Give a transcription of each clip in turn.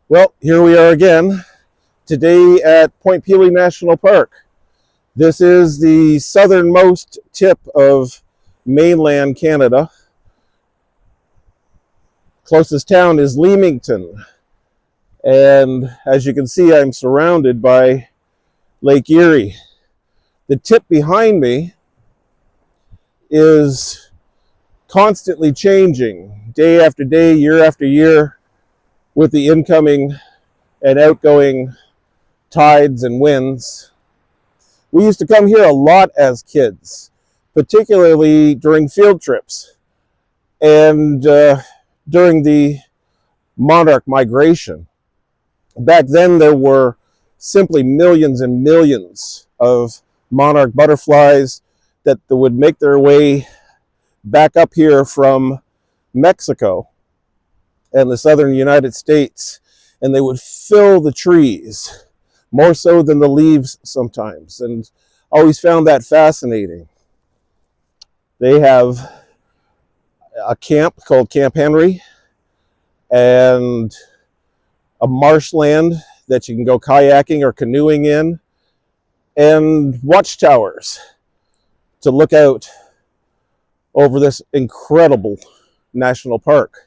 Well, here we are again, today at Point Pelee National Park. This is the southernmost tip of mainland Canada. Closest town is Leamington. And as you can see, I'm surrounded by Lake Erie. The tip behind me is constantly changing day after day, year after year, with the incoming and outgoing tides and winds. We used to come here a lot as kids, particularly during field trips and during the monarch migration. Back then, there were simply millions and millions of monarch butterflies that would make their way back up here from Mexico and the southern United States, and they would fill the trees, more so than the leaves sometimes, and always found that fascinating. They have a camp called Camp Henry and a marshland that you can go kayaking or canoeing in, and watchtowers to look out over this incredible national park.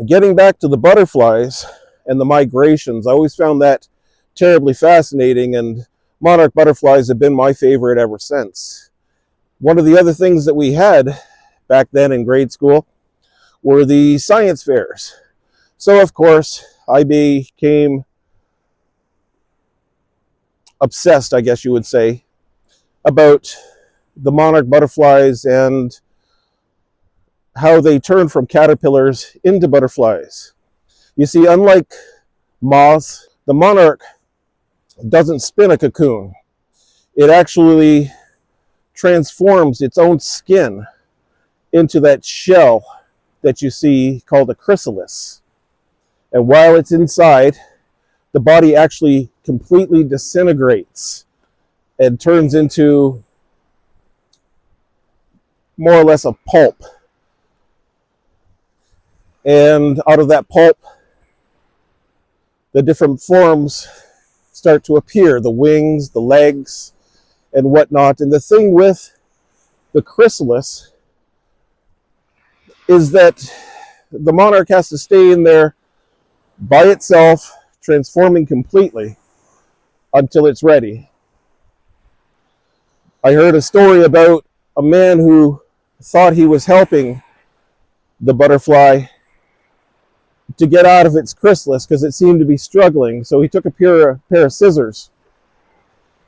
Getting back to the butterflies and the migrations, I always found that terribly fascinating, and monarch butterflies have been my favorite ever since. One of the other things that we had back then in grade school were the science fairs. So of course, I became obsessed, I guess you would say, about the monarch butterflies and how they turn from caterpillars into butterflies. You see, unlike moths, the monarch doesn't spin a cocoon. It actually transforms its own skin into that shell that you see called a chrysalis. And while it's inside, the body actually completely disintegrates and turns into more or less a pulp. And out of that pulp, the different forms start to appear, the wings, the legs, and whatnot. And the thing with the chrysalis is that the monarch has to stay in there by itself, transforming completely until it's ready. I heard a story about a man who thought he was helping the butterfly to get out of its chrysalis because it seemed to be struggling. So he took a pair of scissors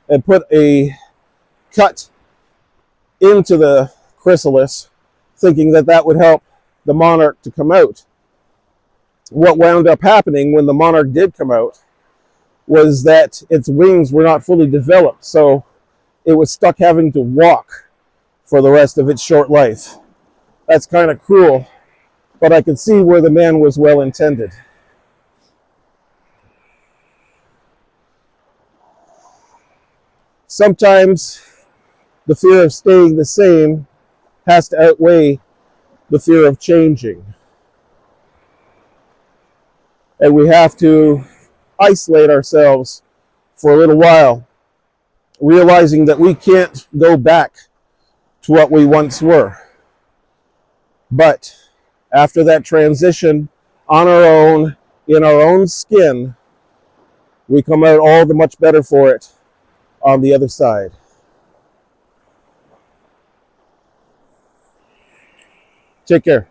and put a cut into the chrysalis, thinking that that would help the monarch to come out. What wound up happening when the monarch did come out was that its wings were not fully developed, so it was stuck having to walk for the rest of its short life. That's kind of cruel, but I could see where the man was well intended. Sometimes the fear of staying the same has to outweigh the fear of changing. And we have to isolate ourselves for a little while, realizing that we can't go back to what we once were. But after that transition, on our own, in our own skin, we come out all the much better for it on the other side. Take care.